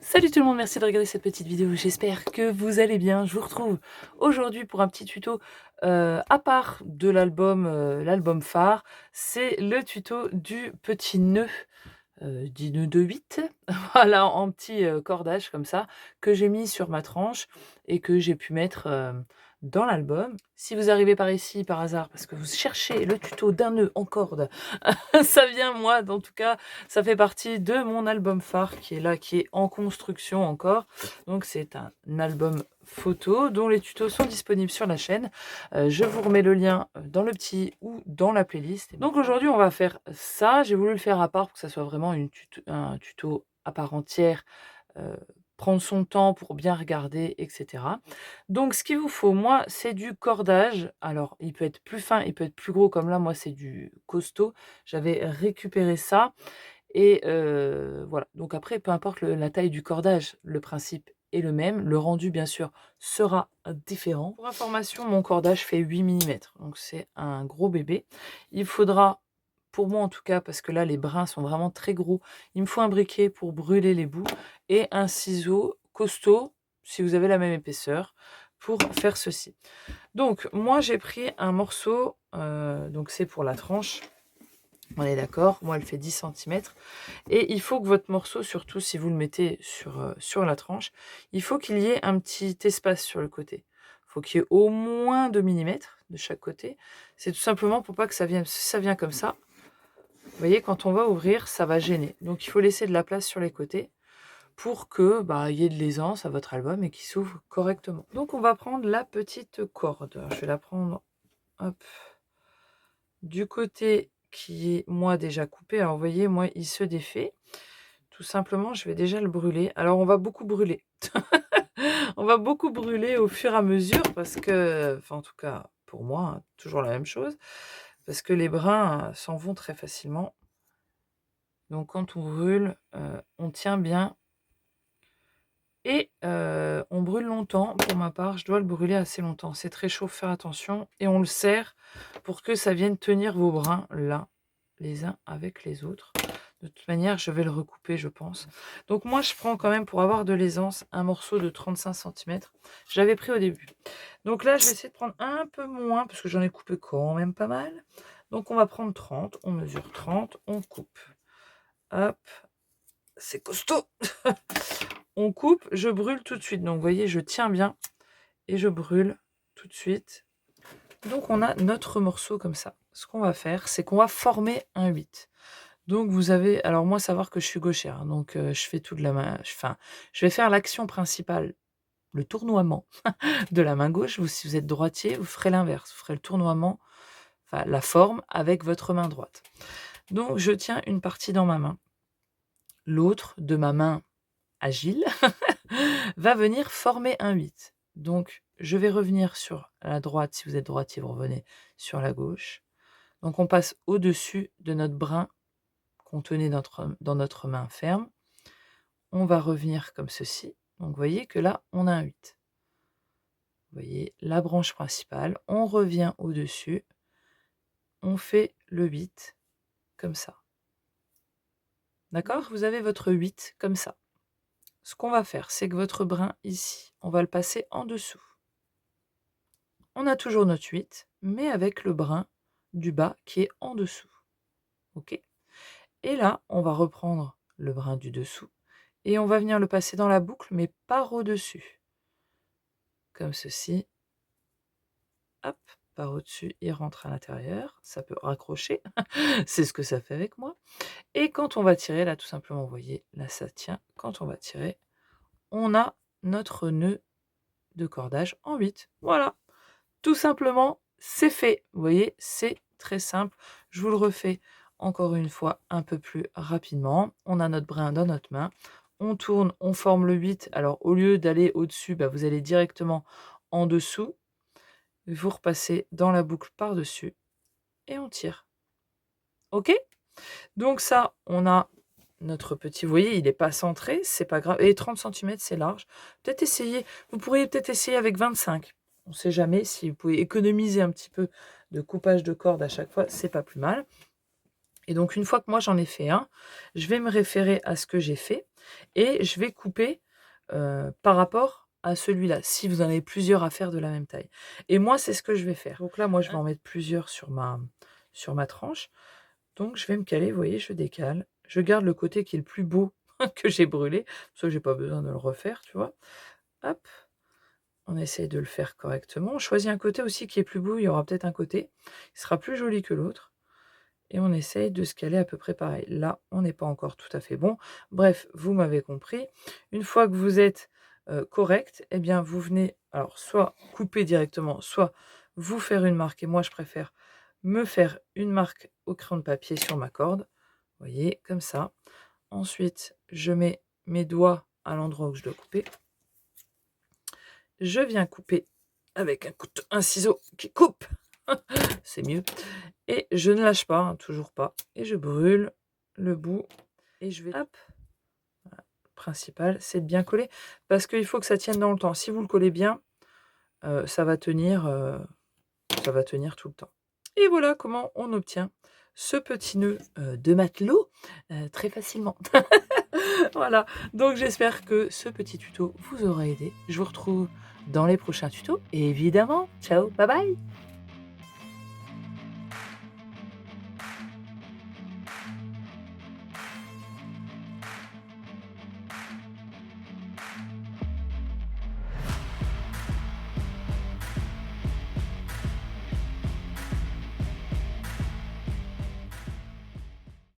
Salut tout le monde, merci de regarder cette petite vidéo, j'espère que vous allez bien. Je vous retrouve aujourd'hui pour un petit tuto à part de l'album phare. C'est le tuto du petit nœud, dit nœud de 8, voilà, en petit cordage comme ça, que j'ai mis sur ma tranche et que j'ai pu mettre dans l'album. Si vous arrivez par ici par hasard parce que vous cherchez le tuto d'un nœud en corde, ça vient moi, en tout cas, ça fait partie de mon album phare qui est là, qui est en construction encore. Donc c'est un album photo dont les tutos sont disponibles sur la chaîne. Je vous remets le lien dans le petit ou dans la playlist. Donc aujourd'hui on va faire ça, j'ai voulu le faire à part pour que ça soit vraiment un tuto à part entière, euh, prendre son temps pour bien regarder, etc. Donc ce qu'il vous faut, moi, c'est du cordage. Alors, il peut être plus fin, il peut être plus gros, comme là, moi, c'est du costaud. J'avais récupéré ça et voilà. Donc après, peu importe la taille du cordage, le principe est le même. Le rendu, bien sûr, sera différent. Pour information, mon cordage fait 8 millimètres, donc c'est un gros bébé. Il faudra, pour moi en tout cas, parce que là, les brins sont vraiment très gros, il me faut un briquet pour brûler les bouts et un ciseau costaud, si vous avez la même épaisseur, pour faire ceci. Donc, moi, j'ai pris un morceau, donc c'est pour la tranche, on est d'accord, moi elle fait 10 centimètres. Et il faut que votre morceau, surtout si vous le mettez sur la tranche, il faut qu'il y ait un petit espace sur le côté. Il faut qu'il y ait au moins 2 millimètres de chaque côté. C'est tout simplement pour pas que ça vienne, si ça vient comme ça, vous voyez, quand on va ouvrir, ça va gêner. Donc il faut laisser de la place sur les côtés pour que il y ait de l'aisance à votre album et qu'il s'ouvre correctement. Donc on va prendre la petite corde. Alors, je vais la prendre, hop, du côté qui est moi déjà coupé. Alors vous voyez, moi il se défait. Tout simplement, je vais déjà le brûler. Alors on va beaucoup brûler. On va beaucoup brûler au fur et à mesure parce que, enfin en tout cas pour moi, hein, toujours la même chose, parce que les brins s'en vont très facilement. Donc quand on brûle, on tient bien et on brûle longtemps. Pour ma part, je dois le brûler assez longtemps. C'est très chaud, faire attention. Et on le serre pour que ça vienne tenir vos brins là, les uns avec les autres. De toute manière, je vais le recouper, je pense. Donc moi, je prends quand même, pour avoir de l'aisance, un morceau de 35 centimètres. Je l'avais pris au début. Donc là, je vais essayer de prendre un peu moins, parce que j'en ai coupé quand même pas mal. Donc on va prendre 30, on mesure 30, on coupe. Hop, c'est costaud. On coupe, je brûle tout de suite. Donc vous voyez, je tiens bien et je brûle tout de suite. Donc on a notre morceau comme ça. Ce qu'on va faire, c'est qu'on va former un 8. Donc vous avez, alors moi savoir que je suis gauchère, hein, donc je fais tout de la main, enfin, je vais faire l'action principale, le tournoiement de la main gauche. Vous, si vous êtes droitier, vous ferez l'inverse, vous ferez le tournoiement, enfin la forme avec votre main droite. Donc je tiens une partie dans ma main, l'autre de ma main agile va venir former un 8. Donc je vais revenir sur la droite, si vous êtes droitier, vous revenez sur la gauche. Donc on passe au-dessus de notre brin qu'on tenait dans notre main ferme. On va revenir comme ceci. Donc vous voyez que là, on a un 8. Vous voyez la branche principale. On revient au-dessus. On fait le 8 comme ça. D'accord? Vous avez votre 8 comme ça. Ce qu'on va faire, c'est que votre brin ici, on va le passer en dessous. On a toujours notre 8, mais avec le brin du bas qui est en dessous. OK? Et là, on va reprendre le brin du dessous et on va venir le passer dans la boucle, mais par au-dessus. Comme ceci. Hop, par au-dessus, il rentre à l'intérieur. Ça peut raccrocher. C'est ce que ça fait avec moi. Et quand on va tirer, là, tout simplement, vous voyez, là, ça tient. Quand on va tirer, on a notre nœud de cordage en 8. Voilà. Tout simplement, c'est fait. Vous voyez, c'est très simple. Je vous le refais encore une fois un peu plus rapidement. On a notre brin dans notre main. On tourne, on forme le 8. Alors, au lieu d'aller au-dessus, vous allez directement en dessous. Vous repassez dans la boucle par-dessus et on tire. OK? Donc ça, on a notre petit, vous voyez, il n'est pas centré, c'est pas grave. Et 30 centimètres, c'est large. Peut-être essayer, vous pourriez peut-être essayer avec 25. On ne sait jamais, si vous pouvez économiser un petit peu de coupage de corde à chaque fois, c'est pas plus mal. Et donc une fois que moi j'en ai fait un, je vais me référer à ce que j'ai fait et je vais couper, par rapport à celui-là, si vous en avez plusieurs à faire de la même taille. Et moi, c'est ce que je vais faire. Donc là, moi, je vais en mettre plusieurs sur ma tranche. Donc je vais me caler, vous voyez, je décale. Je garde le côté qui est le plus beau que j'ai brûlé, ça j'ai pas besoin de le refaire, tu vois? Hop, on essaye de le faire correctement. On choisit un côté aussi qui est plus beau, il y aura peut-être un côté qui sera plus joli que l'autre et on essaye de se caler à peu près pareil. Là, on n'est pas encore tout à fait bon. Bref, vous m'avez compris. Une fois que vous êtes, correct, eh bien, vous venez alors soit couper directement, soit vous faire une marque et moi je préfère me faire une marque au crayon de papier sur ma corde. Vous voyez? Comme ça. Ensuite, je mets mes doigts à l'endroit où je dois couper. Je viens couper avec un ciseau qui coupe, c'est mieux et je ne lâche pas, hein, toujours pas et je brûle le bout et je vais hop, voilà, le principal, c'est de bien coller parce qu'il faut que ça tienne dans le temps. Si vous le collez bien, ça va tenir, tout le temps. Et voilà comment on obtient ce petit nœud, de matelot, très facilement. Voilà, donc j'espère que ce petit tuto vous aura aidé. Je vous retrouve dans les prochains tutos et évidemment, ciao, bye bye!